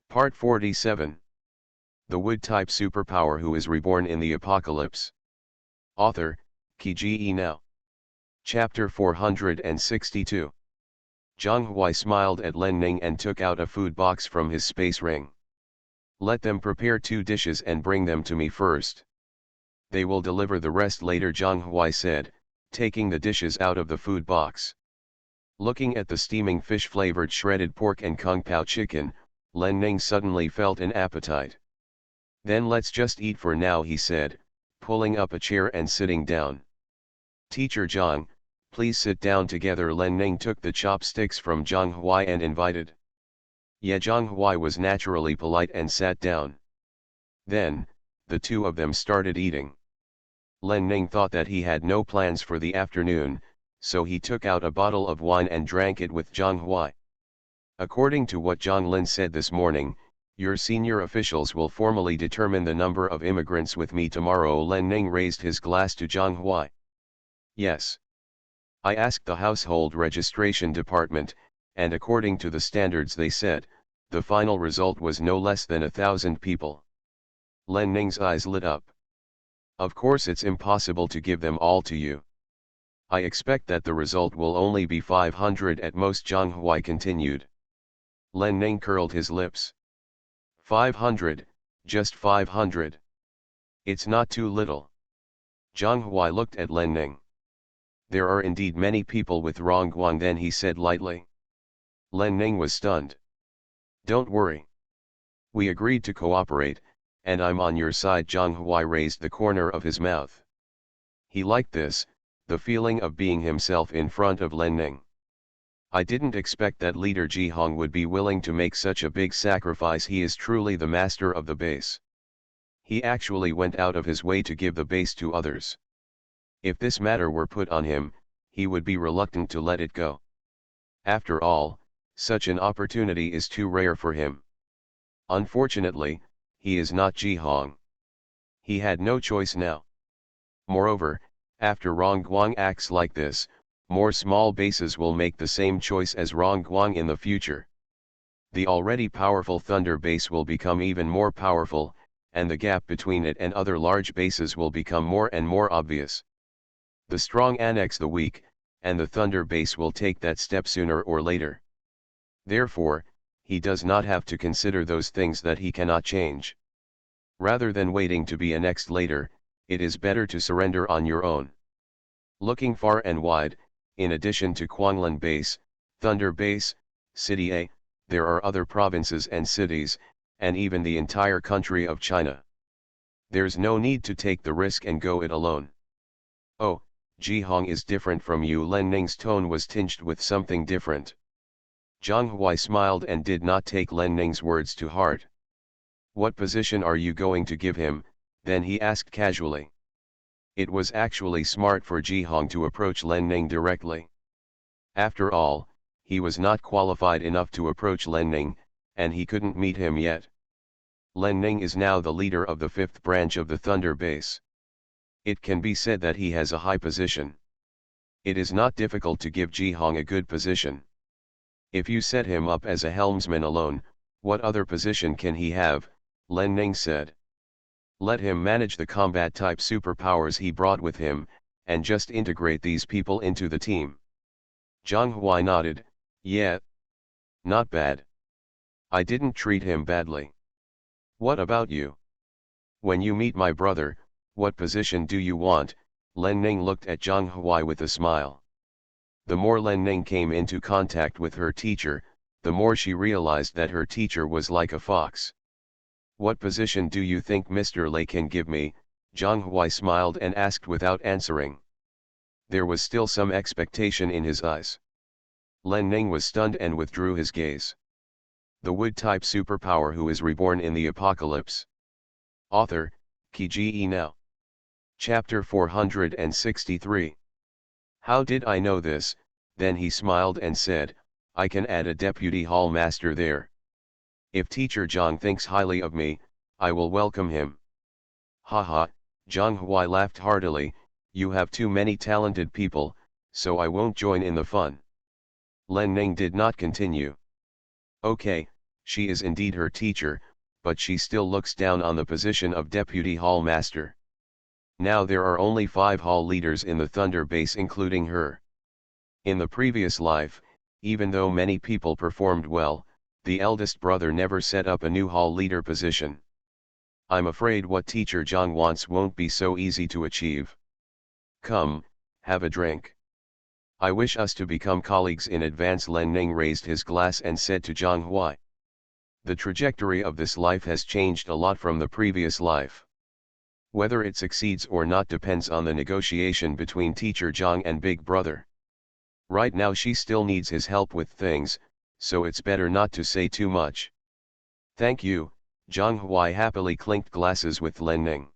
Part 47. The Wood-type superpower who is reborn in the apocalypse. Author, Kiji Now. Chapter 462. Zhang Huai smiled at Len Ning and took out a food box from his space ring. Let them prepare 2 dishes and bring them to me first. They will deliver the rest later, Zhang Huai said, taking the dishes out of the food box. Looking at the steaming fish-flavored shredded pork and kung pao chicken, Len Ning suddenly felt an appetite. Then let's just eat for now, he said, pulling up a chair and sitting down. Teacher Zhang, please sit down together. Len Ning took the chopsticks from Zhang Huai and invited. Zhang Huai was naturally polite and sat down. Then, the two of them started eating. Len Ning thought that he had no plans for the afternoon, so he took out a bottle of wine and drank it with Zhang Huai. According to what Zhang Lin said this morning, your senior officials will formally determine the number of immigrants with me tomorrow. Len Ning raised his glass to Zhang Huai. Yes. I asked the household registration department, and according to the standards they set, the final result was no less than 1,000 people. Len Ning's eyes lit up. Of course it's impossible to give them all to you. I expect that the result will only be 500 at most, Zhang Huai continued. Len Ning curled his lips. 500, just 500. It's not too little. Zhang Huai looked at Len Ning. There are indeed many people with Rongguang, then he said lightly. Len Ning was stunned. Don't worry. We agreed to cooperate, and I'm on your side. Zhang Huai raised the corner of his mouth. He liked this, the feeling of being himself in front of Len Ning. I didn't expect that leader Ji Hong would be willing to make such a big sacrifice. He is truly the master of the base. He actually went out of his way to give the base to others. If this matter were put on him, he would be reluctant to let it go. After all, such an opportunity is too rare for him. Unfortunately, he is not Ji Hong. He had no choice now. Moreover, after Rongguang acts like this, more small bases will make the same choice as Rongguang in the future. The already powerful Thunder base will become even more powerful, and the gap between it and other large bases will become more and more obvious. The strong annex the weak, and the Thunder base will take that step sooner or later. Therefore, he does not have to consider those things that he cannot change. Rather than waiting to be annexed later, it is better to surrender on your own. Looking far and wide, in addition to Quanglin Base, Thunder Base, City A, there are other provinces and cities, and even the entire country of China. There's no need to take the risk and go it alone. Oh, Ji Hong is different from you. Len Ning's tone was tinged with something different. Zhang Huai smiled and did not take Len Ning's words to heart. What position are you going to give him? Then he asked casually. It was actually smart for Ji Hong to approach Len Ning directly. After all, he was not qualified enough to approach Len Ning, and he couldn't meet him yet. Len Ning is now the leader of the 5th branch of the Thunder base. It can be said that he has a high position. It is not difficult to give Ji Hong a good position. If you set him up as a helmsman alone, what other position can he have? Len Ning said. Let him manage the combat-type superpowers he brought with him, and just integrate these people into the team. Zhang Huai nodded. Yeah. Not bad. I didn't treat him badly. What about you? When you meet my brother, what position do you want? Len Ning looked at Zhang Huai with a smile. The more Len Ning came into contact with her teacher, the more she realized that her teacher was like a fox. What position do you think Mr. Lei can give me? Zhang Huai smiled and asked without answering. There was still some expectation in his eyes. Len Ning was stunned and withdrew his gaze. The Wood-type superpower who is reborn in the apocalypse. Author, Kiji Now. Chapter 463. How did I know this? Then he smiled and said, I can add a deputy hall master there. If Teacher Zhang thinks highly of me, I will welcome him. Haha, Zhang Huai laughed heartily, you have too many talented people, so I won't join in the fun. Len Ning did not continue. Okay, She is indeed her teacher, but she still looks down on the position of Deputy Hall Master. Now there are only 5 hall leaders in the Thunder Base including her. In the previous life, even though many people performed well, the eldest brother never set up a new hall leader position. I'm afraid what Teacher Zhang wants won't be so easy to achieve. Come, have a drink. I wish us to become colleagues in advance. Len Ning raised his glass and said to Zhang Huai. The trajectory of this life has changed a lot from the previous life. Whether it succeeds or not depends on the negotiation between Teacher Zhang and Big Brother. Right now she still needs his help with things, so it's better not to say too much. Thank you, Zhang Huai happily clinked glasses with Len Ning.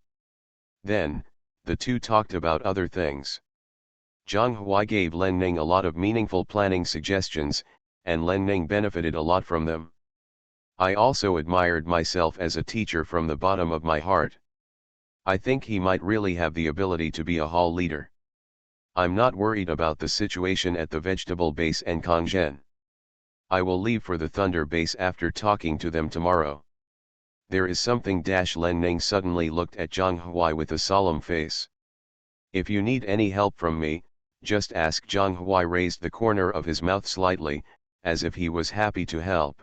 Then, the two talked about other things. Zhang Huai gave Len Ning a lot of meaningful planning suggestions, and Len Ning benefited a lot from them. I also admired myself as a teacher from the bottom of my heart. I think he might really have the ability to be a hall leader. I'm not worried about the situation at the vegetable base and Kongzhen. I will leave for the Thunder Base after talking to them tomorrow. There is something. Len Ning suddenly looked at Zhang Huai with a solemn face. If you need any help from me, just ask. Zhang Huai raised the corner of his mouth slightly, as if he was happy to help.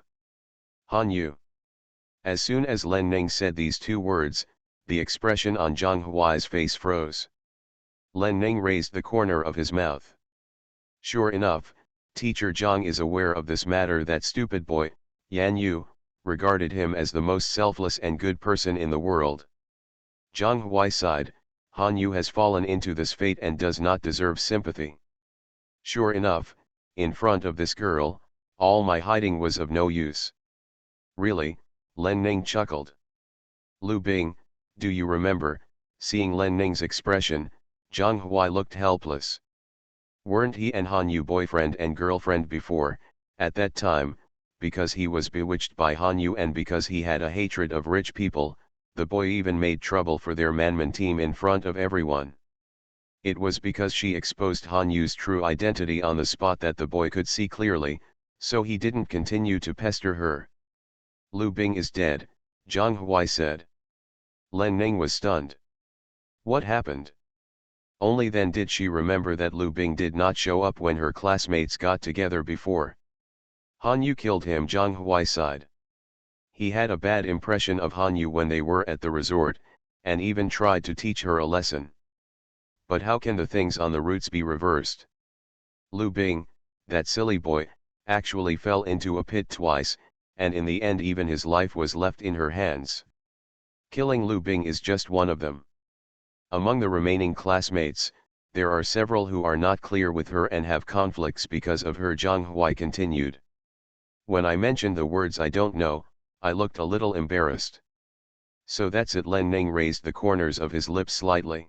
Han Yu. As soon as Len Ning said these 2 words, the expression on Zhang Huai's face froze. Len Ning raised the corner of his mouth. Sure enough, Teacher Zhang is aware of this matter. That stupid boy, Yan Yu, regarded him as the most selfless and good person in the world. Zhang Huai sighed. Han Yu has fallen into this fate and does not deserve sympathy. Sure enough, in front of this girl, all my hiding was of no use. Really, Len Ning chuckled. Lu Bing, do you remember? Seeing Len Ning's expression, Zhang Huai looked helpless. Weren't he and Han Yu boyfriend and girlfriend before? At that time, because he was bewitched by Han Yu and because he had a hatred of rich people, the boy even made trouble for their Manman team in front of everyone. It was because she exposed Han Yu's true identity on the spot that the boy could see clearly, so he didn't continue to pester her. Lu Bing is dead, Zhang Huai said. Len Ning was stunned. What happened? Only then did she remember that Lu Bing did not show up when her classmates got together before. Han Yu killed him. Zhang Huai sighed. He had a bad impression of Han Yu when they were at the resort, and even tried to teach her a lesson. But how can the things on the routes be reversed? Lu Bing, that silly boy, actually fell into a pit twice, and in the end even his life was left in her hands. Killing Lu Bing is just one of them. Among the remaining classmates, there are several who are not clear with her and have conflicts because of her. Zhang Huai continued. When I mentioned the words I don't know, I looked a little embarrassed. So that's it. Len Ning raised the corners of his lips slightly.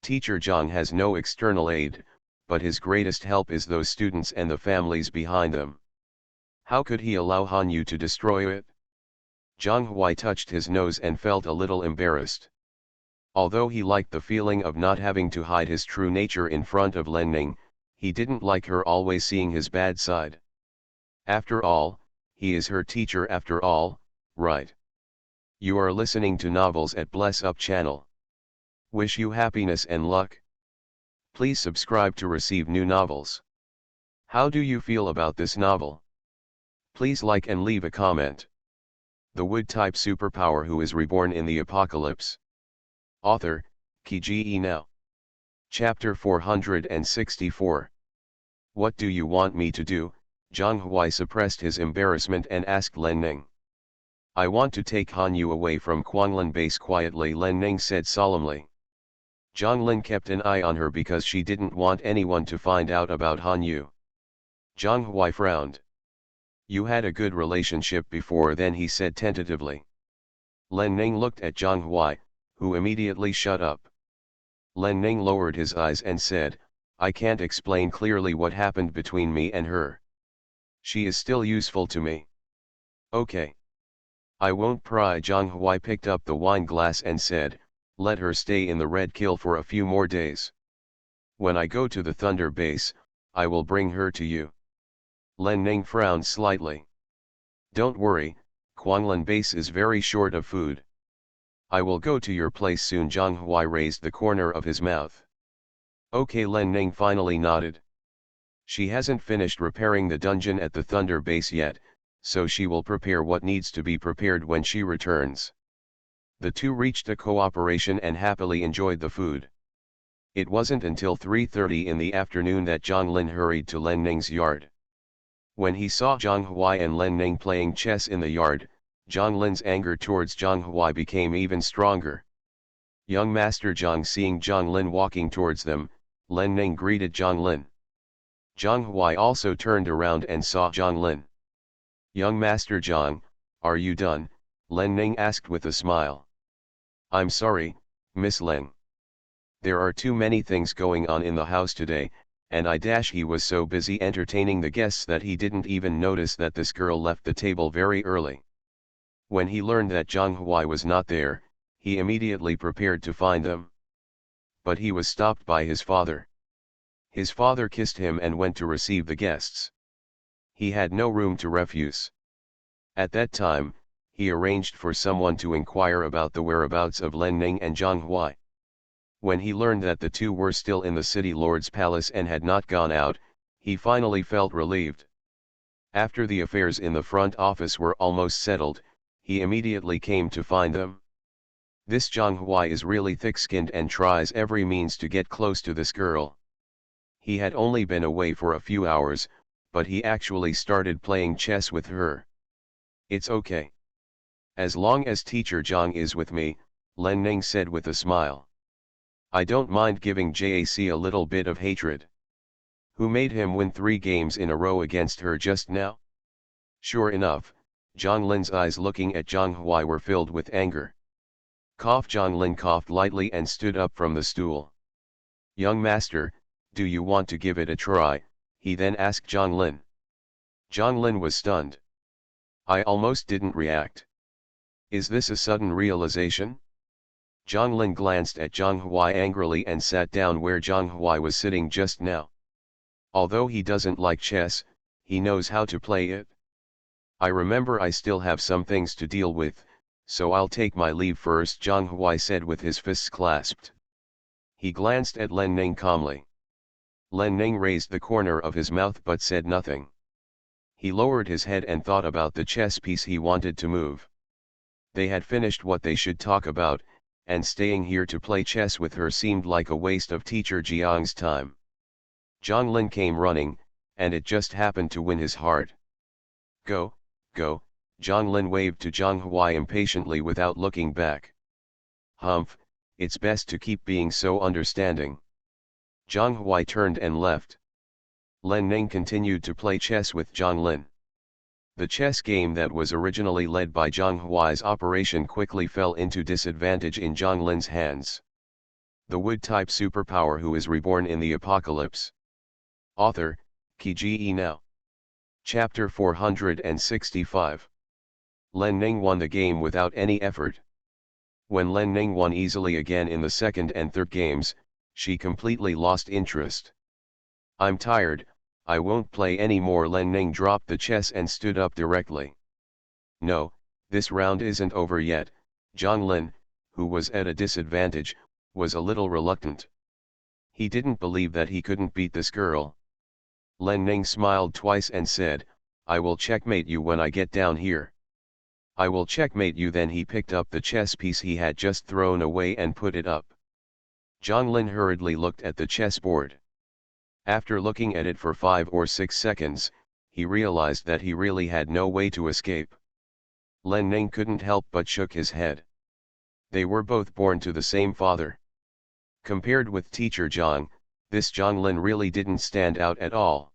Teacher Zhang has no external aid, but his greatest help is those students and the families behind them. How could he allow Han Yu to destroy it? Zhang Huai touched his nose and felt a little embarrassed. Although he liked the feeling of not having to hide his true nature in front of Len Ning, he didn't like her always seeing his bad side. After all, he is her teacher after all, right? You are listening to Novels at Bless Up channel. Wish you happiness and luck. Please subscribe to receive new novels. How do you feel about this novel? Please like and leave a comment. The Wood-type superpower who is reborn in the apocalypse. Author, Kiji Now. Chapter 464. What do you want me to do? Zhang Huai suppressed his embarrassment and asked Len Ning. I want to take Han Yu away from Quanglin Base quietly, Len Ning said solemnly. Zhang Lin kept an eye on her because she didn't want anyone to find out about Han Yu. Zhang Huai frowned. You had a good relationship before then, he said tentatively. Len Ning looked at Zhang Huai, who immediately shut up. Len Ning lowered his eyes and said, I can't explain clearly what happened between me and her. She is still useful to me. Okay. I won't pry. Zhang Huai picked up the wine glass and said, let her stay in the Red Kill for a few more days. When I go to the Thunder Base, I will bring her to you. Len Ning frowned slightly. Don't worry, Quanlin base is very short of food. I will go to your place soon. Zhang Huai raised the corner of his mouth. Okay, Len Ning finally nodded. She hasn't finished repairing the dungeon at the Thunder base yet, so she will prepare what needs to be prepared when she returns. The two reached a cooperation and happily enjoyed the food. It wasn't until 3:30 in the afternoon that Zhang Lin hurried to Len Ning's yard. When he saw Zhang Huai and Len Ning playing chess in the yard, Zhang Lin's anger towards Zhang Huai became even stronger. Young Master Zhang, seeing Zhang Lin walking towards them, Len Ning greeted Zhang Lin. Zhang Huai also turned around and saw Zhang Lin. Young Master Zhang, are you done? Len Ning asked with a smile. I'm sorry, Miss Lin. There are too many things going on in the house today, and he was so busy entertaining the guests that he didn't even notice that this girl left the table very early. When he learned that Zhang Huai was not there, he immediately prepared to find them. But he was stopped by his father. His father kissed him and went to receive the guests. He had no room to refuse. At that time, he arranged for someone to inquire about the whereabouts of Len Ning and Zhang Huai. When he learned that the two were still in the city lord's palace and had not gone out, he finally felt relieved. After the affairs in the front office were almost settled, he immediately came to find them. This Zhang Huai is really thick-skinned and tries every means to get close to this girl. He had only been away for a few hours, but he actually started playing chess with her. It's okay. As long as teacher Zhang is with me, Len Ning said with a smile. I don't mind giving Jac a little bit of hatred. Who made him win 3 games in a row against her just now? Sure enough, Zhang Lin's eyes looking at Zhang Huai were filled with anger. Zhang Lin coughed lightly and stood up from the stool. Young master, do you want to give it a try? He then asked Zhang Lin. Zhang Lin was stunned. I almost didn't react. Is this a sudden realization? Zhang Lin glanced at Zhang Huai angrily and sat down where Zhang Huai was sitting just now. Although he doesn't like chess, he knows how to play it. I remember I still have some things to deal with, so I'll take my leave first, Zhang Huai said with his fists clasped. He glanced at Len Ning calmly. Len Ning raised the corner of his mouth but said nothing. He lowered his head and thought about the chess piece he wanted to move. They had finished what they should talk about, and staying here to play chess with her seemed like a waste of teacher Jiang's time. Zhang Lin came running, and it just happened to win his heart. Go, go, Zhang Lin waved to Zhang Huai impatiently without looking back. Humph, it's best to keep being so understanding. Zhang Huai turned and left. Len Ning continued to play chess with Zhang Lin. The chess game that was originally led by Zhang Huai's operation quickly fell into disadvantage in Zhang Lin's hands. The Wood-type superpower who is reborn in the apocalypse. Author, Qi Now. Chapter 465. Len Ning won the game without any effort. When Len Ning won easily again in the second and third games, she completely lost interest. I'm tired, I won't play anymore. Len Ning dropped the chess and stood up directly. No, this round isn't over yet. Zhang Lin, who was at a disadvantage, was a little reluctant. He didn't believe that he couldn't beat this girl. Len Ning smiled twice and said, I will checkmate you when I get down here. I will checkmate you. Then he picked up the chess piece he had just thrown away and put it up. Zhang Lin hurriedly looked at the chessboard. After looking at it for 5 or 6 seconds, he realized that he really had no way to escape. Len Ning couldn't help but shook his head. They were both born to the same father. Compared with teacher Zhang, this Zhang Lin really didn't stand out at all.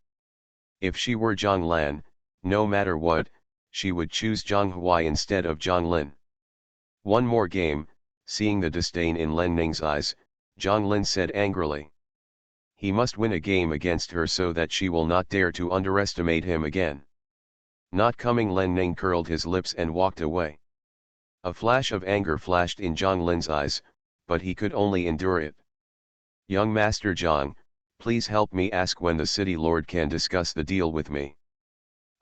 If she were Zhang Lan, no matter what, she would choose Zhang Huai instead of Zhang Lin. One more game, seeing the disdain in Len Ning's eyes, Zhang Lin said angrily. He must win a game against her so that she will not dare to underestimate him again. Not coming. Len Ning curled his lips and walked away. A flash of anger flashed in Zhang Lin's eyes, but he could only endure it. Young Master Zhang, please help me ask when the city lord can discuss the deal with me.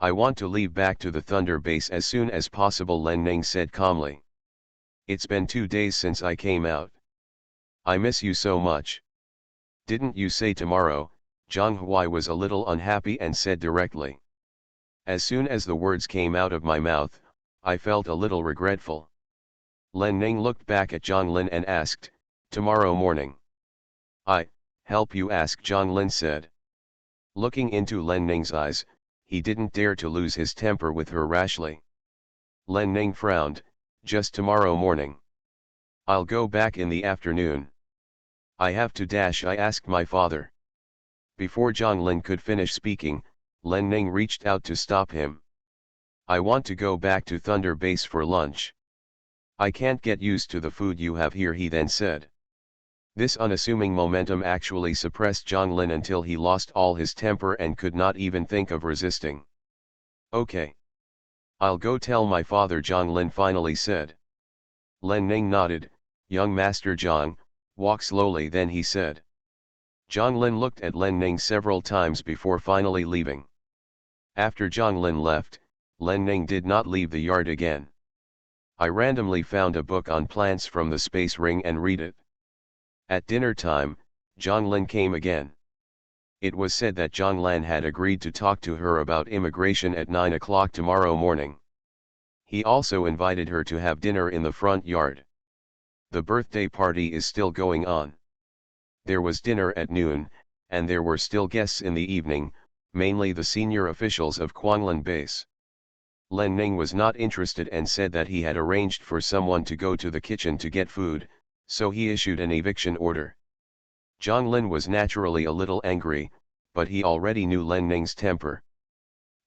I want to leave back to the Thunder base as soon as possible, Len Ning said calmly. It's been 2 days since I came out. I miss you so much. Didn't you say tomorrow? Zhang Huai was a little unhappy and said directly. As soon as the words came out of my mouth, I felt a little regretful. Len Ning looked back at Zhang Lin and asked, tomorrow morning. I help you ask, Zhang Lin said. Looking into Len Ning's eyes, he didn't dare to lose his temper with her rashly. Len Ning frowned, just tomorrow morning. I'll go back in the afternoon. I have to dash, I asked my father. Before Zhang Lin could finish speaking, Len Ning reached out to stop him. I want to go back to Thunder base for lunch. I can't get used to the food you have here, he then said. This unassuming momentum actually suppressed Zhang Lin until he lost all his temper and could not even think of resisting. Okay. I'll go tell my father, Zhang Lin finally said. Len Ning nodded. Young Master Zhang, walk slowly, then he said. Zhang Lin looked at Len Ning several times before finally leaving. After Zhang Lin left, Len Ning did not leave the yard again. I randomly found a book on plants from the space ring and read it. At dinner time, Zhang Lin came again. It was said that Zhang Lan had agreed to talk to her about immigration at 9 o'clock tomorrow morning. He also invited her to have dinner in the front yard. The birthday party is still going on. There was dinner at noon, and there were still guests in the evening, mainly the senior officials of Quanlan base. Len Ning was not interested and said that he had arranged for someone to go to the kitchen to get food, so he issued an eviction order. Zhang Lin was naturally a little angry, but he already knew Len Ning's temper.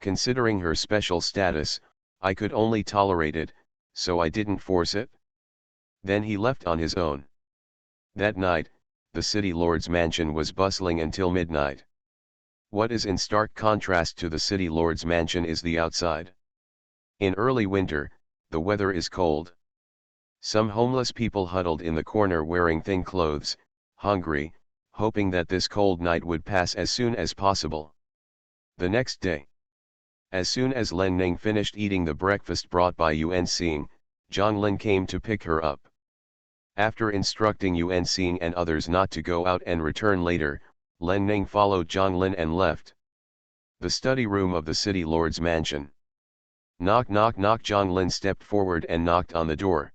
Considering her special status, I could only tolerate it, so I didn't force it. Then he left on his own. That night, the city lord's mansion was bustling until midnight. What is in stark contrast to the city lord's mansion is the outside. In early winter, the weather is cold. Some homeless people huddled in the corner wearing thin clothes, hungry, hoping that this cold night would pass as soon as possible. The next day, as soon as Len Ning finished eating the breakfast brought by Yuan Xing, Zhang Lin came to pick her up. After instructing Yuan Xing and others not to go out and return later, Len Ning followed Zhang Lin and left the study room of the city lord's mansion. Knock knock knock. Zhang Lin stepped forward and knocked on the door.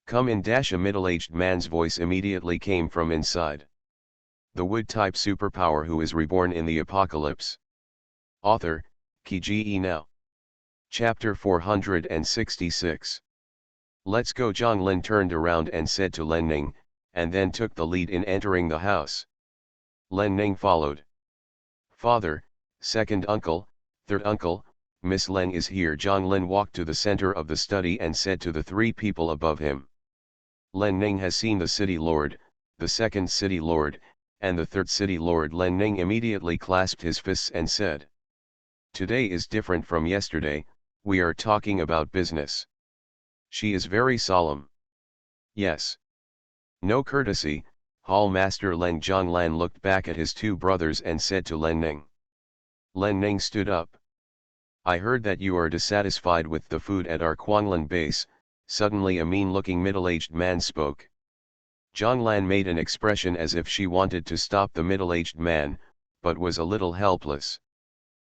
Come in. A middle-aged man's voice immediately came from inside. The wood-type superpower who is reborn in the apocalypse. Author, Kiji Now. Chapter 466. Let's go. Zhang Lin turned around and said to Len Ning, and then took the lead in entering the house. Len Ning followed. Father, second uncle, third uncle, Miss Len is here. Zhang Lin walked to the center of the study and said to the 3 people above him. Len Ning has seen the city lord, the second city lord, and the third city lord. Len Ning immediately clasped his fists and said. Today is different from yesterday, we are talking about business. She is very solemn. Yes. No courtesy. Hall Master Leng Zhanglan looked back at his 2 brothers and said to Len Ning. Len Ning stood up. I heard that you are dissatisfied with the food at our Quanlan base. Suddenly a mean-looking middle-aged man spoke. Zhanglan made an expression as if she wanted to stop the middle-aged man, but was a little helpless.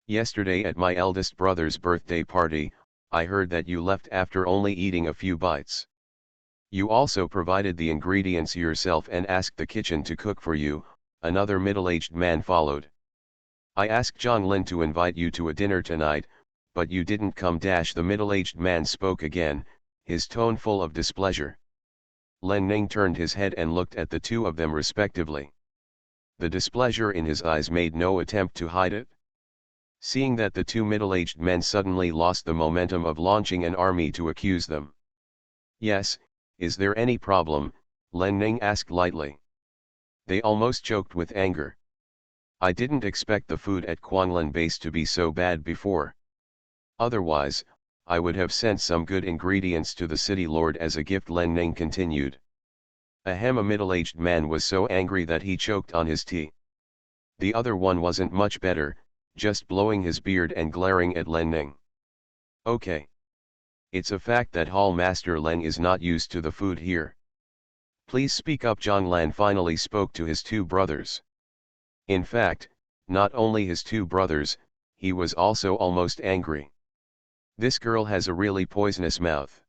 Yesterday at my eldest brother's birthday party, I heard that you left after only eating a few bites. You also provided the ingredients yourself and asked the kitchen to cook for you. Another middle-aged man followed. I asked Zhang Lin to invite you to a dinner tonight, but you didn't come. The middle-aged man spoke again, his tone full of displeasure. Len Ning turned his head and looked at the 2 of them respectively. The displeasure in his eyes made no attempt to hide it. Seeing that the 2 middle-aged men suddenly lost the momentum of launching an army to accuse them. Yes, is there any problem? Len Ning asked lightly. They almost choked with anger. I didn't expect the food at Quanlan base to be so bad before. Otherwise, I would have sent some good ingredients to the city lord as a gift. Len Ning continued. Ahem. A middle-aged man was so angry that he choked on his tea. The other one wasn't much better. just blowing his beard and glaring at Len Ning. Okay. It's a fact that Hall Master Len is not used to the food here. Please speak up. Zhang Lan finally spoke to his two brothers. In fact, not only his two brothers, he was also almost angry. This girl has a really poisonous mouth.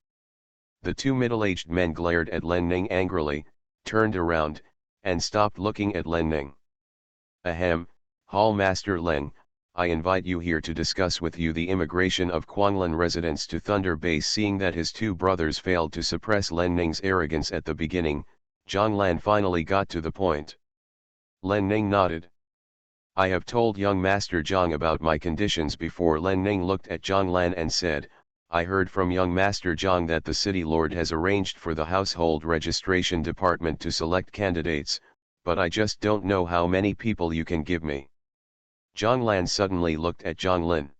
The two middle-aged men glared at Len Ning angrily, turned around, and stopped looking at Len Ning. Ahem, Hall Master Len, I invite you here to discuss with you the immigration of Quanglin residents to Thunder Base. Seeing that his two brothers failed to suppress Len Ning's arrogance at the beginning, Zhang Lan finally got to the point. Len Ning nodded. I have told young Master Zhang about my conditions before. Len Ning looked at Zhang Lan and said, I heard from young Master Zhang that the city lord has arranged for the household registration department to select candidates, but I just don't know how many people you can give me. Zhang Lan suddenly looked at Zhang Lin.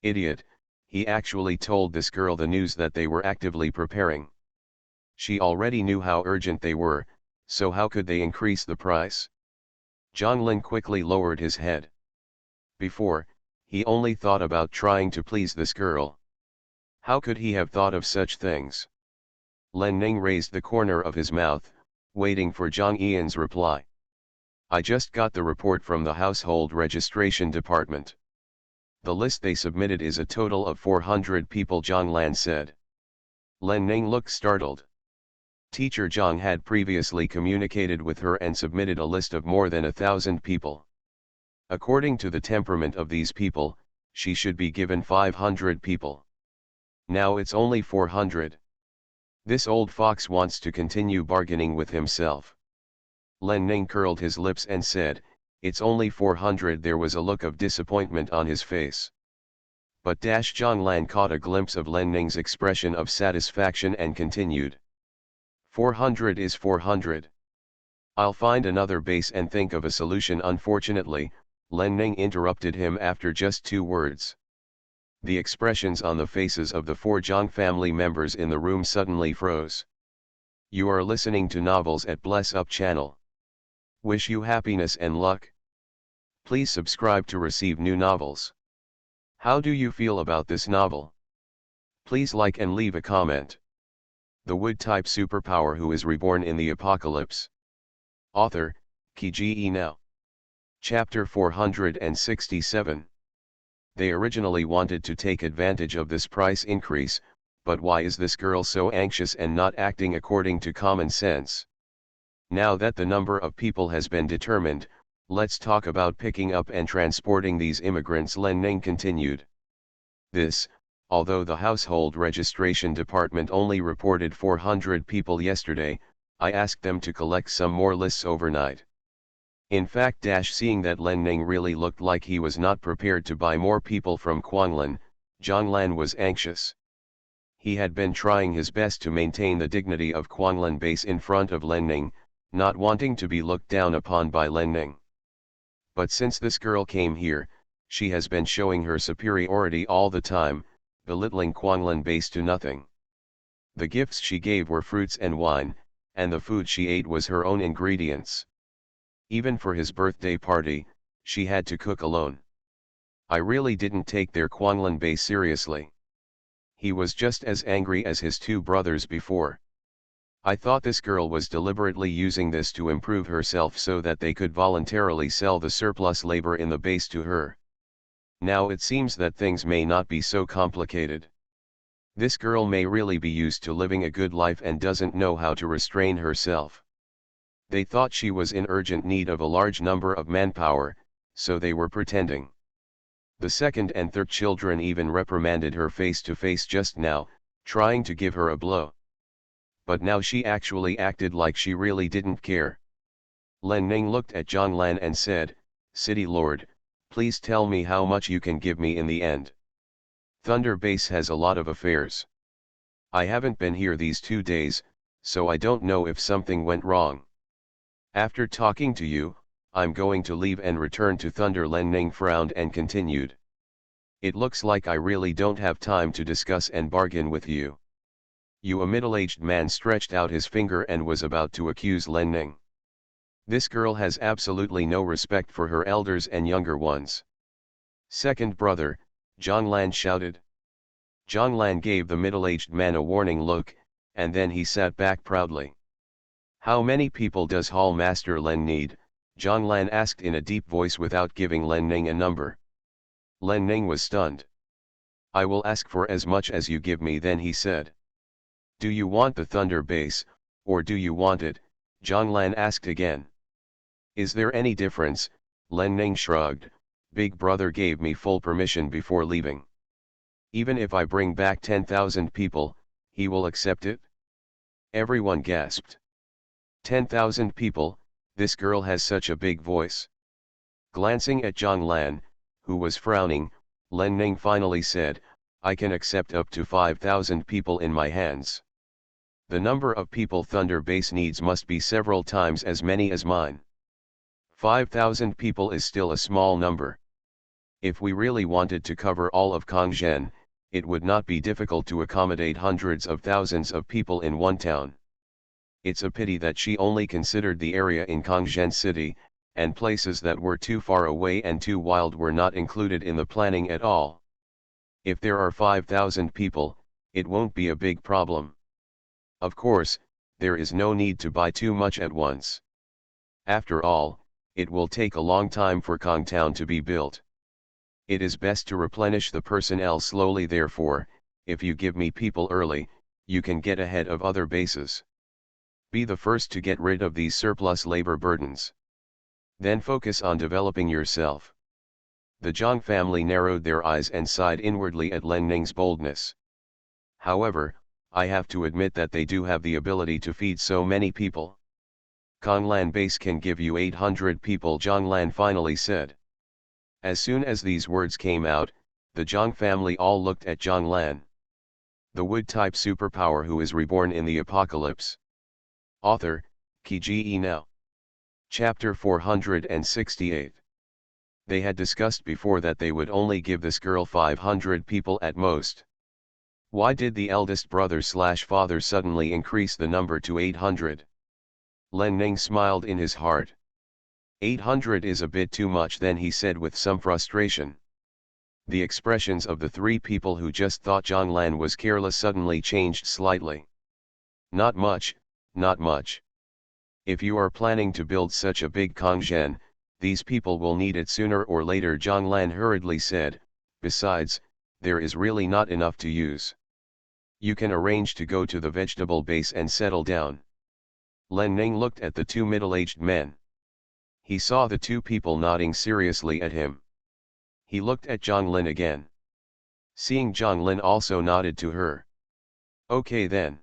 Idiot, he actually told this girl the news that they were actively preparing. She already knew how urgent they were, so how could they increase the price? Zhang Lin quickly lowered his head. Before, he only thought about trying to please this girl. How could he have thought of such things? Len Ning raised the corner of his mouth, waiting for Zhang Yan's reply. I just got the report from the household registration department. The list they submitted is a total of 400 people, Zhang Lan said. Len Ning looked startled. Teacher Zhang had previously communicated with her and submitted a list of more than 1,000 people. According to the temperament of these people, she should be given 500 people. Now it's only 400. This old fox wants to continue bargaining with himself. Len Ning curled his lips and said, it's only 400. There was a look of disappointment on his face. But Zhang Lan caught a glimpse of Len Ning's expression of satisfaction and continued. 400 is 400. I'll find another base and think of a solution. Unfortunately, Len Ning interrupted him after just 2 words. The expressions on the faces of the 4 Zhang family members in the room suddenly froze. You are listening to Novels at Bless Up channel. Wish you happiness and luck. Please subscribe to receive new novels. How do you feel about this novel? Please like and leave a comment. The Wood-type superpower who is reborn in the apocalypse. Author, Kiji Now. Chapter 467. They originally wanted to take advantage of this price increase, but why is this girl so anxious and not acting according to common sense? Now that the number of people has been determined, let's talk about picking up and transporting these immigrants, Len Ning continued. Although the household registration department only reported 400 people yesterday, I asked them to collect some more lists overnight. In fact, seeing that Len Ning really looked like he was not prepared to buy more people from Quanglin, Zhang Lan was anxious. He had been trying his best to maintain the dignity of Quanglin base in front of Len Ning, not wanting to be looked down upon by Len Ning. But since this girl came here, she has been showing her superiority all the time, belittling Quanglin base to nothing. The gifts she gave were fruits and wine, and the food she ate was her own ingredients. Even for his birthday party, she had to cook alone. I really didn't take their Quanglin base seriously. He was just as angry as his 2 brothers before. I thought this girl was deliberately using this to improve herself so that they could voluntarily sell the surplus labor in the base to her. Now it seems that things may not be so complicated. This girl may really be used to living a good life and doesn't know how to restrain herself. They thought she was in urgent need of a large number of manpower, so they were pretending. The second and third children even reprimanded her face to face just now, trying to give her a blow. But now she actually acted like she really didn't care. Len Ning looked at Zhang Lan and said, City Lord, please tell me how much you can give me in the end. Thunder Base has a lot of affairs. I haven't been here these 2 days, so I don't know if something went wrong. After talking to you, I'm going to leave and return to Thunder. Len Ning frowned and continued. It looks like I really don't have time to discuss and bargain with you. A middle-aged man stretched out his finger and was about to accuse Len Ning. This girl has absolutely no respect for her elders and younger ones. Second brother, Zhang Lan shouted. Zhang Lan gave the middle-aged man a warning look, and then he sat back proudly. How many people does Hall Master Len need? Zhang Lan asked in a deep voice without giving Len Ning a number. Len Ning was stunned. I will ask for as much as you give me, then he said. Do you want the thunder base, or do you want it? Zhang Lan asked again. Is there any difference? Len Ning shrugged. Big brother gave me full permission before leaving. Even if I bring back 10,000 people, he will accept it? Everyone gasped. 10,000 people, this girl has such a big voice. Glancing at Zhang Lan, who was frowning, Len Ning finally said, I can accept up to 5,000 people in my hands. The number of people Thunder Base needs must be several times as many as mine. 5,000 people is still a small number. If we really wanted to cover all of Kongzhen, it would not be difficult to accommodate hundreds of thousands of people in one town. It's a pity that she only considered the area in Kongzhen City, and places that were too far away and too wild were not included in the planning at all. If there are 5,000 people, it won't be a big problem. Of course, there is no need to buy too much at once. After all, it will take a long time for Kongtown to be built. It is best to replenish the personnel slowly, therefore, if you give me people early, you can get ahead of other bases. Be the first to get rid of these surplus labor burdens. Then focus on developing yourself. The Zhang family narrowed their eyes and sighed inwardly at Len Ning's boldness. However, I have to admit that they do have the ability to feed so many people. Konglan base can give you 800 people, Zhang Lan finally said. As soon as these words came out, the Zhang family all looked at Zhang Lan. The wood-type superpower who is reborn in the apocalypse. Author, Kiji Now. Chapter 468. They had discussed before that they would only give this girl 500 people at most. Why did the eldest brother/father suddenly increase the number to 800? Len Ning smiled in his heart. 800 is a bit too much then, he said with some frustration. The expressions of the three people who just thought Zhang Lan was careless suddenly changed slightly. Not much, not much. If you are planning to build such a big Kongzhen, these people will need it sooner or later, Zhang Lan hurriedly said. Besides, there is really not enough to use. You can arrange to go to the vegetable base and settle down. Len Ning looked at the two middle-aged men. He saw the two people nodding seriously at him. He looked at Zhang Lin again. Seeing Zhang Lin also nodded to her. Okay then.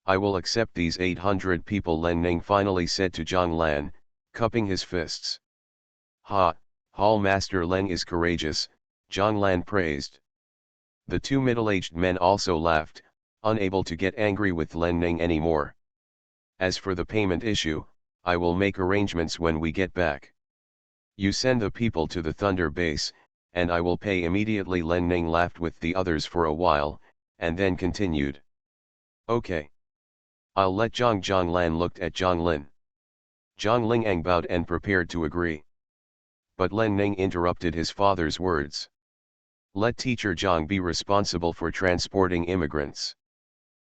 I will accept these 800 people, Len Ning finally said to Zhang Lan, cupping his fists. Ha, Hall Master Len is courageous, Zhang Lan praised. The two middle-aged men also laughed, unable to get angry with Len Ning anymore. As for the payment issue, I will make arrangements when we get back. You send the people to the Thunder base, and I will pay immediately. Len Ning laughed with the others for a while, and then continued. Okay. I'll let Zhang Lan looked at Zhang Lin. Zhang Lingang bowed and prepared to agree. But Len Ning interrupted his father's words. Let teacher Zhang be responsible for transporting immigrants.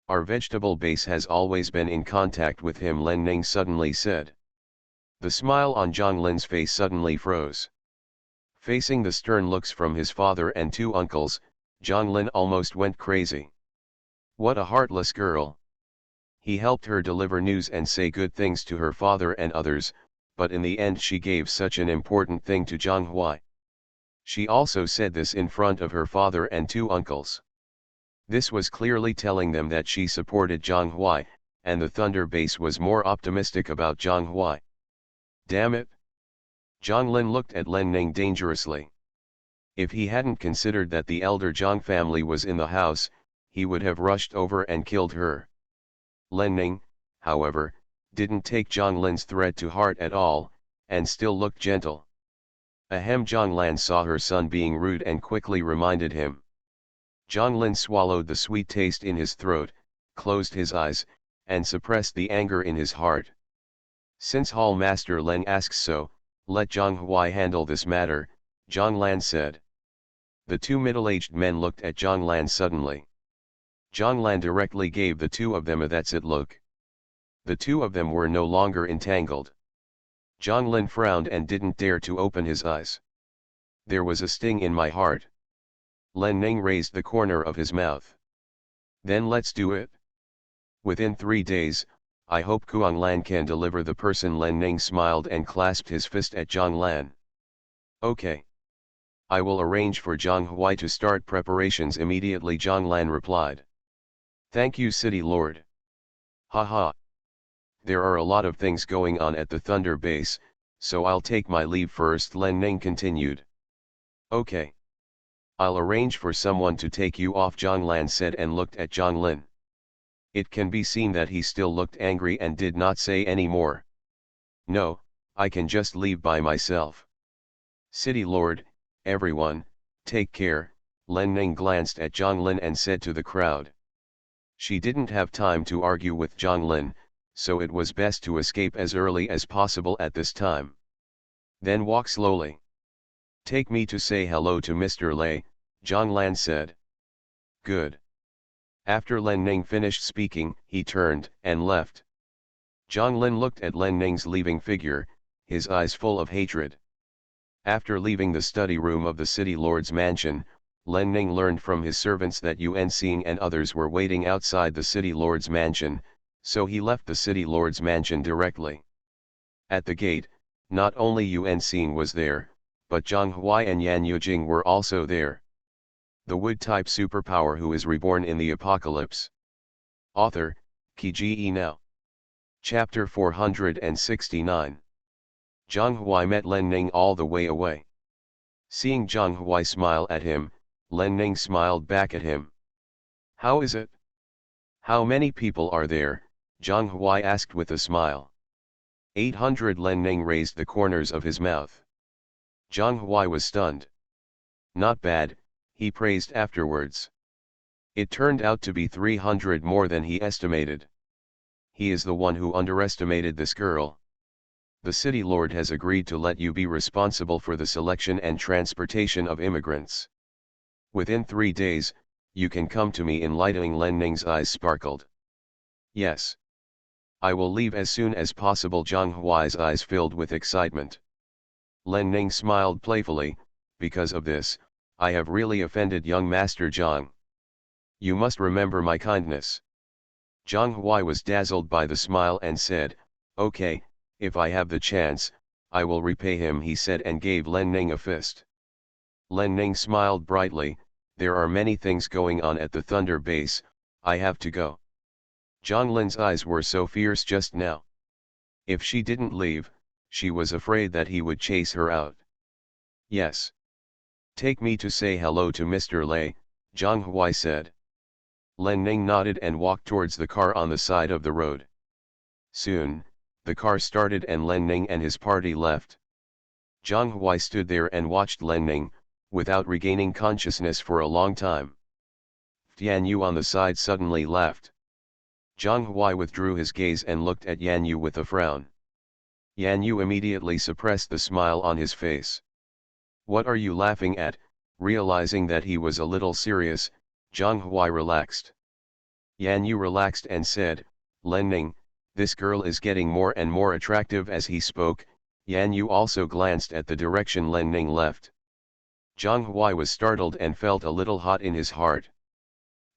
Our vegetable base has always been in contact with him, Len Ning suddenly said. The smile on Zhang Lin's face suddenly froze. Facing the stern looks from his father and two uncles, Zhang Lin almost went crazy. What a heartless girl. He helped her deliver news and say good things to her father and others, but in the end she gave such an important thing to Zhang Huai. She also said this in front of her father and two uncles. This was clearly telling them that she supported Zhang Huai, and the Thunder base was more optimistic about Zhang Huai. Damn it! Zhang Lin looked at Len Ning dangerously. If he hadn't considered that the elder Zhang family was in the house, he would have rushed over and killed her. Len Ning, however, didn't take Zhang Lin's threat to heart at all, and still looked gentle. Ahem. Zhang Lan saw her son being rude and quickly reminded him. Zhang Lin swallowed the sweet taste in his throat, closed his eyes, and suppressed the anger in his heart. Since Hall Master Len asks so, let Zhang Huai handle this matter, Zhang Lan said. The two middle-aged men looked at Zhang Lan suddenly. Zhang Lan directly gave the two of them a "that's it" look. The two of them were no longer entangled. Zhang Lan frowned and didn't dare to open his eyes. There was a sting in my heart. Len Ning raised the corner of his mouth. Then let's do it. Within 3 days, I hope Kuang Lan can deliver the person. Len Ning smiled and clasped his fist at Zhang Lan. Okay. I will arrange for Zhang Huai to start preparations immediately, Zhang Lan replied. Thank you, City Lord. Haha. There are a lot of things going on at the Thunder Base, so I'll take my leave first, Len Ning continued. Okay. I'll arrange for someone to take you off, Zhang Lan said and looked at Zhang Lin. It can be seen that he still looked angry and did not say any more. No, I can just leave by myself. City Lord, everyone, take care, Len Ning glanced at Zhang Lin and said to the crowd. She didn't have time to argue with Zhang Lin, so it was best to escape as early as possible at this time. Then walk slowly. Take me to say hello to Mr. Lei, Zhang Lan said. Good. After Len Ning finished speaking, he turned and left. Zhang Lin looked at Len Ning's leaving figure, his eyes full of hatred. After leaving the study room of the City Lord's mansion, Len Ning learned from his servants that Yuan Xing and others were waiting outside the City Lord's mansion, so he left the City Lord's mansion directly. At the gate, not only Yuan Xing was there, but Zhang Huai and Yan Yujing were also there. The wood-type superpower who is reborn in the apocalypse. Author, Qi Now. Chapter 469. Zhang Huai met Len Ning all the way away. Seeing Zhang Huai smile at him, Len Ning smiled back at him. How is it? How many people are there? Zhang Huai asked with a smile. 800. Len Ning raised the corners of his mouth. Zhang Huai was stunned. Not bad, he praised afterwards. It turned out to be 300 more than he estimated. He is the one who underestimated this girl. The City Lord has agreed to let you be responsible for the selection and transportation of immigrants. Within 3 days, you can come to me. Enlightening. Len Ning's eyes sparkled. Yes. I will leave as soon as possible. Zhang Huai's eyes filled with excitement. Len Ning smiled playfully, because of this, I have really offended young Master Zhang. You must remember my kindness. Zhang Huai was dazzled by the smile and said, okay, if I have the chance, I will repay him, he said and gave Len Ning a fist. Len Ning smiled brightly, there are many things going on at the Thunder Base, I have to go. Zhang Lin's eyes were so fierce just now. If she didn't leave, she was afraid that he would chase her out. Yes. Take me to say hello to Mr. Lei, Zhang Huai said. Len Ning nodded and walked towards the car on the side of the road. Soon, the car started and Len Ning and his party left. Zhang Huai stood there and watched Len Ning, without regaining consciousness for a long time. Yan Yu on the side suddenly laughed. Zhang Huai withdrew his gaze and looked at Yan Yu with a frown. Yan Yu immediately suppressed the smile on his face. What are you laughing at? Realizing that he was a little serious, Zhang Huai relaxed. Yan Yu relaxed and said, Len Ning, this girl is getting more and more attractive. As he spoke, Yan Yu also glanced at the direction Len Ning left. Zhang Huai was startled and felt a little hot in his heart.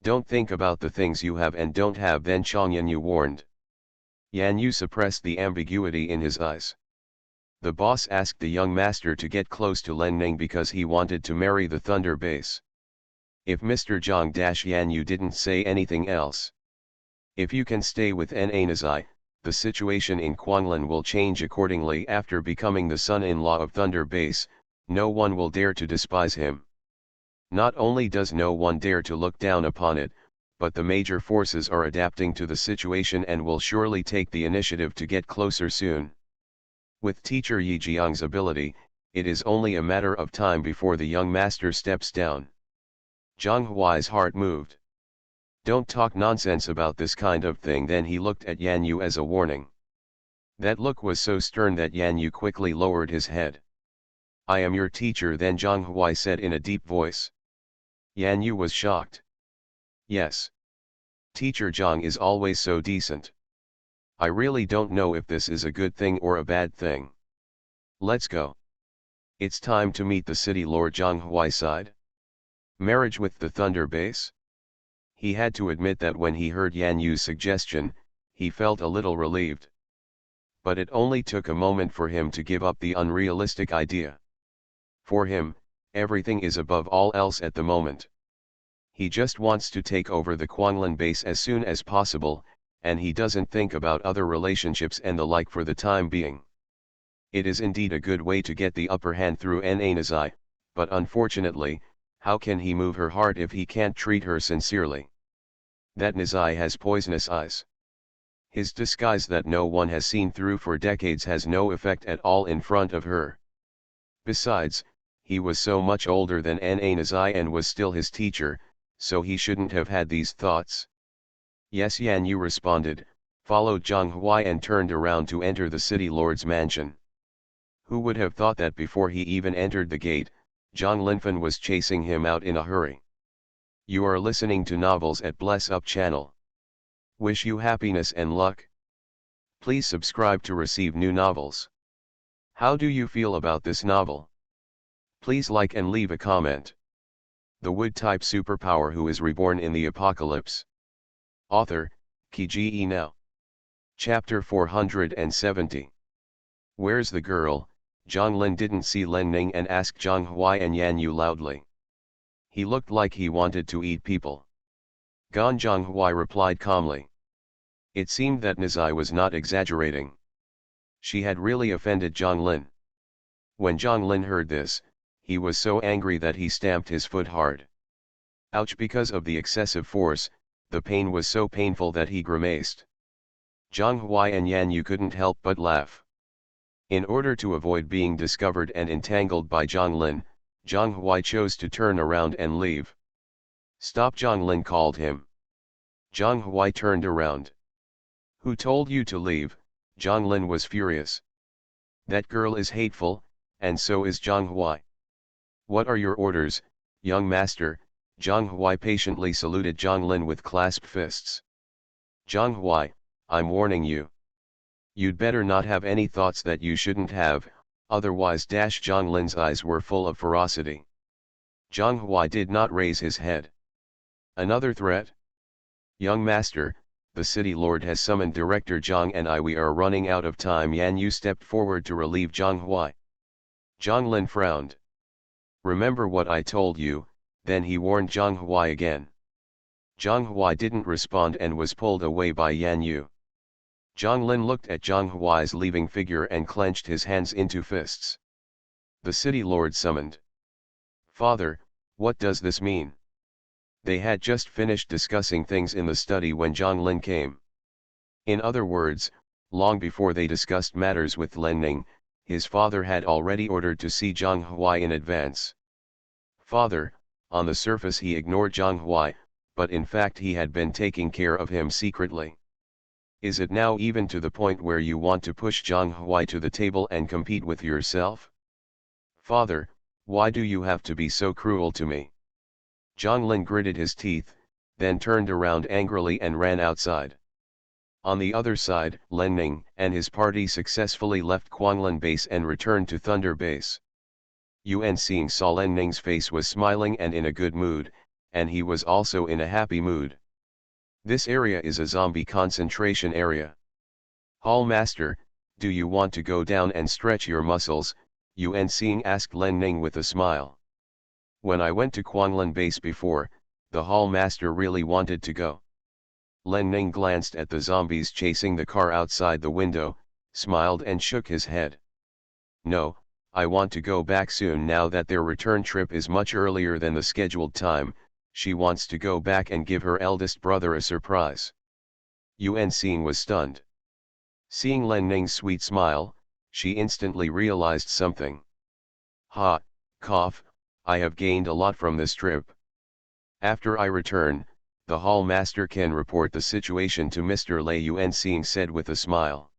Don't think about the things you have and don't have, then Chang Yan Yu warned. Yan Yu suppressed the ambiguity in his eyes. The boss asked the young master to get close to Len Ning because he wanted to marry the Thunder Base. If Mr. Zhang Yan Yu didn't say anything else. If you can stay with Nazai, the situation in Quanglan will change accordingly. After becoming the son-in-law of Thunder Base, no one will dare to despise him. Not only does no one dare to look down upon it, but the major forces are adapting to the situation and will surely take the initiative to get closer soon. With teacher Yi Jiang's ability, it is only a matter of time before the young master steps down. Zhang Huai's heart moved. Don't talk nonsense about this kind of thing. Then he looked at Yan Yu as a warning. That look was so stern that Yan Yu quickly lowered his head. I am your teacher, then Zhang Huai said in a deep voice. Yan Yu was shocked. Yes. Teacher Zhang is always so decent. I really don't know if this is a good thing or a bad thing. Let's go. It's time to meet the city lord Zhang Huaiside. Marriage with the Thunder Base? He had to admit that when he heard Yan Yu's suggestion, he felt a little relieved. But it only took a moment for him to give up the unrealistic idea. For him, everything is above all else at the moment. He just wants to take over the Quanglin base as soon as possible, and he doesn't think about other relationships and the like for the time being. It is indeed a good way to get the upper hand through Nazai, but unfortunately, how can he move her heart if he can't treat her sincerely? That Nazai has poisonous eyes. His disguise that no one has seen through for decades has no effect at all in front of her. Besides, he was so much older than Nazai and was still his teacher, so he shouldn't have had these thoughts. Yes, Yan Yu responded, followed Zhang Huai and turned around to enter the city lord's mansion. Who would have thought that before he even entered the gate, Zhang Linfen was chasing him out in a hurry. You are listening to Novels at Bless Up channel. Wish you happiness and luck. Please subscribe to receive new novels. How do you feel about this novel? Please like and leave a comment. The wood-type superpower who is reborn in the apocalypse. Author, Kiji Now. Chapter 470. Where's the girl? Zhang Lin didn't see Len Ning and asked Zhang Huai and Yan Yu loudly. He looked like he wanted to eat people. Gone, Zhang Huai replied calmly. It seemed that Nazai was not exaggerating. She had really offended Zhang Lin. When Zhang Lin heard this, he was so angry that he stamped his foot hard. Ouch! Because of the excessive force, the pain was so painful that he grimaced. Zhang Huai and Yan Yu couldn't help but laugh. In order to avoid being discovered and entangled by Zhang Lin, Zhang Huai chose to turn around and leave. Stop! Zhang Lin called him. Zhang Huai turned around. Who told you to leave? Zhang Lin was furious. That girl is hateful, and so is Zhang Huai. What are your orders, young master? Zhang Huai patiently saluted Zhang Lin with clasped fists. Zhang Huai, I'm warning you. You'd better not have any thoughts that you shouldn't have, otherwise. Zhang Lin's eyes were full of ferocity. Zhang Huai did not raise his head. Another threat? Young master, the city lord has summoned Director Zhang and we are running out of time. Yan Yu stepped forward to relieve Zhang Huai. Zhang Lin frowned. Remember what I told you, then he warned Zhang Huai again. Zhang Huai didn't respond and was pulled away by Yan Yu. Zhang Lin looked at Zhang Huai's leaving figure and clenched his hands into fists. The city lord summoned. Father, what does this mean? They had just finished discussing things in the study when Zhang Lin came. In other words, long before they discussed matters with Len Ning, his father had already ordered to see Zhang Huai in advance. Father, on the surface he ignored Zhang Huai, but in fact he had been taking care of him secretly. Is it now even to the point where you want to push Zhang Huai to the table and compete with yourself? Father, why do you have to be so cruel to me? Zhang Lin gritted his teeth, then turned around angrily and ran outside. On the other side, Len Ning and his party successfully left Quanglin base and returned to Thunder base. Yuan Xing saw Len Ning's face was smiling and in a good mood, and he was also in a happy mood. This area is a zombie concentration area. Hall Master, do you want to go down and stretch your muscles? Yuan Xing asked Len Ning with a smile. When I went to Quanglin base before, the Hall Master really wanted to go. Len Ning glanced at the zombies chasing the car outside the window, smiled and shook his head. No, I want to go back soon now that their return trip is much earlier than the scheduled time. She wants to go back and give her eldest brother a surprise. Yuan Xing was stunned. Seeing Len Ning's sweet smile, she instantly realized something. Ha, cough, I have gained a lot from this trip. After I return, the Hall Master can report the situation to Mr. Lei, Yuan Xing said with a smile.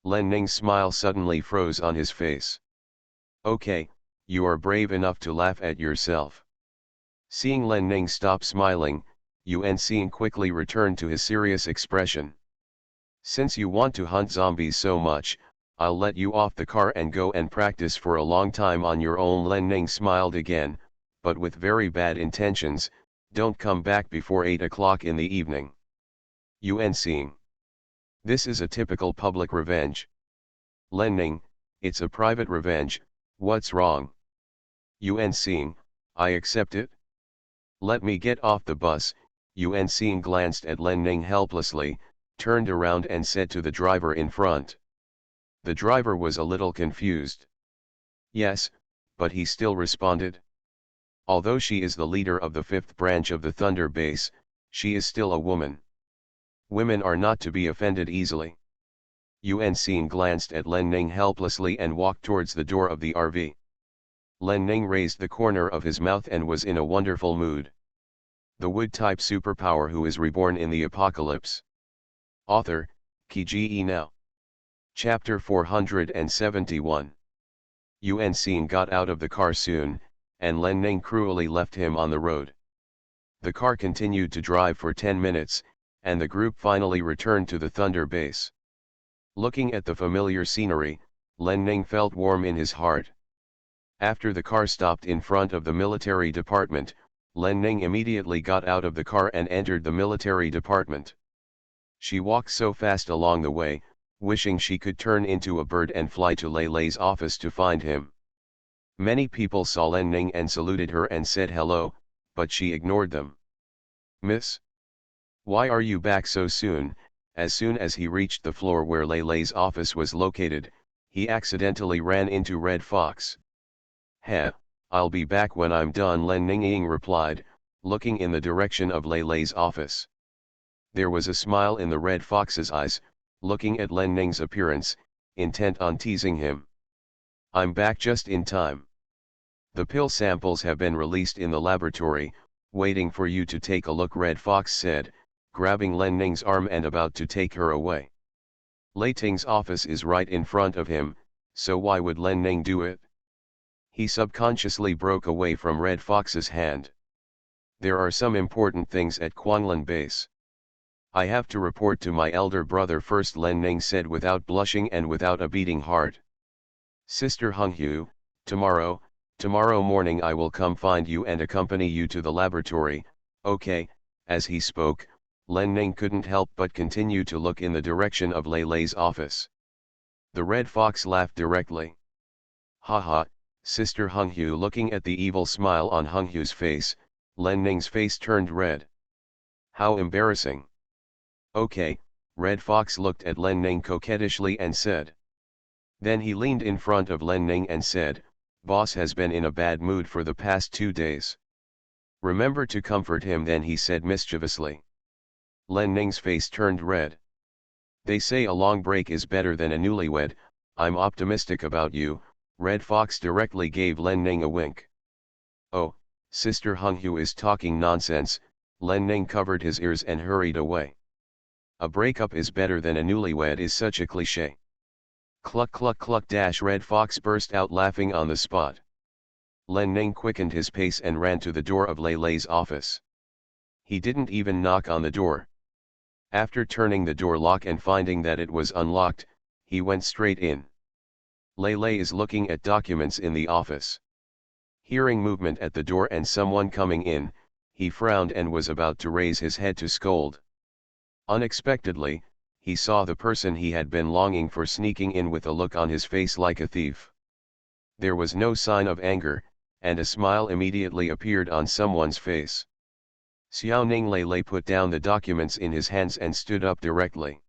Len Ning's smile suddenly froze on his face. Okay, you are brave enough to laugh at yourself. Seeing Len Ning stop smiling, Yuan Xing quickly returned to his serious expression. Since you want to hunt zombies so much, I'll let you off the car and go and practice for a long time on your own. Len Ning smiled again, but with very bad intentions. Don't come back before 8 o'clock in the evening. Yuan Xing. This is a typical public revenge. Len Ning, it's a private revenge, what's wrong? Yuan Xing, I accept it. Let me get off the bus. Yuan Xing glanced at Len Ning helplessly, turned around and said to the driver in front. The driver was a little confused. Yes, but he still responded. Although she is the leader of the 5th branch of the Thunder Base, she is still a woman. Women are not to be offended easily. Yuan Xing glanced at Len Ning helplessly and walked towards the door of the RV. Len Ning raised the corner of his mouth and was in a wonderful mood. The Wood-type superpower who is reborn in the apocalypse. Author, Ki Now. Chapter 471. Yuan Xing got out of the car soon, and Len Ning cruelly left him on the road. The car continued to drive for 10 minutes, and the group finally returned to the Thunder Base. Looking at the familiar scenery, Len Ning felt warm in his heart. After the car stopped in front of the military department, Len Ning immediately got out of the car and entered the military department. She walked so fast along the way, wishing she could turn into a bird and fly to Lei Lei's office to find him. Many people saw Len Ning and saluted her and said hello, but she ignored them. Miss? Why are you back so soon? As soon as he reached the floor where Lei Lei's office was located, he accidentally ran into Red Fox. Heh, I'll be back when I'm done, Len Ning replied, looking in the direction of Lei Lei's office. There was a smile in the Red Fox's eyes, looking at Len Ning's appearance, intent on teasing him. I'm back just in time. The pill samples have been released in the laboratory, waiting for you to take a look, Red Fox said, grabbing Len Ning's arm and about to take her away. Lei Ting's office is right in front of him, so why would Len Ning do it? He subconsciously broke away from Red Fox's hand. There are some important things at Quanglin Base. I have to report to my elder brother first, Len Ning said without blushing and without a beating heart. Sister Honghu, tomorrow morning I will come find you and accompany you to the laboratory, okay? As he spoke, Len Ning couldn't help but continue to look in the direction of Lei Lei's office. The Red Fox laughed directly. Haha, Sister Honghu. Looking at the evil smile on Honghu's face, Len Ning's face turned red. How embarrassing. Okay, Red Fox looked at Len Ning coquettishly and said. Then he leaned in front of Len Ning and said, Boss has been in a bad mood for the past 2 days. Remember to comfort him, then he said mischievously. Len Ning's face turned red. They say a long break is better than a newlywed. I'm optimistic about you. Red Fox directly gave Len Ning a wink. Oh, Sister Honghu is talking nonsense. Len Ning covered his ears and hurried away. A breakup is better than a newlywed is such a cliché. Cluck cluck cluck dash. Red Fox burst out laughing on the spot. Len Ning quickened his pace and ran to the door of Lei Lei's office. He didn't even knock on the door. After turning the door lock and finding that it was unlocked, he went straight in. Lei Lei is looking at documents in the office. Hearing movement at the door and someone coming in, he frowned and was about to raise his head to scold. Unexpectedly, he saw the person he had been longing for sneaking in with a look on his face like a thief. There was no sign of anger, and a smile immediately appeared on someone's face. Xiao Ning. Lei Lei put down the documents in his hands and stood up directly.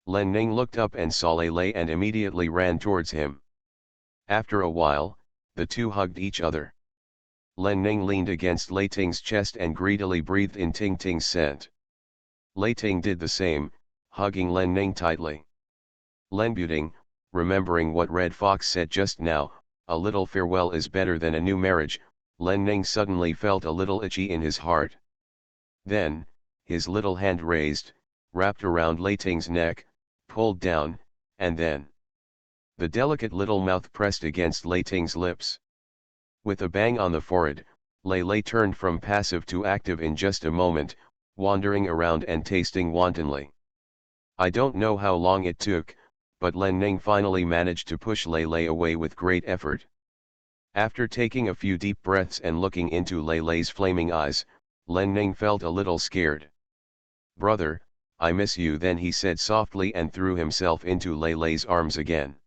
Len Ning looked up and saw Lei Lei and immediately ran towards him. After a while, the two hugged each other. Len Ning leaned against Lei Ting's chest and greedily breathed in Ting Ting's scent. Lei Ting did the same, hugging Len Ning tightly. Len Buting, remembering what Red Fox said just now, a little farewell is better than a new marriage. Len Ning suddenly felt a little itchy in his heart. Then, his little hand raised, wrapped around Lei Ting's neck, pulled down, and then the delicate little mouth pressed against Lei Ting's lips. With a bang on the forehead, Lei Lei turned from passive to active in just a moment, wandering around and tasting wantonly. I don't know how long it took, but Len Ning finally managed to push Lei Lei away with great effort. After taking a few deep breaths and looking into Lei Lei's flaming eyes, Len Ning felt a little scared. "Brother, I miss you," then he said softly and threw himself into Lei Lei's arms again.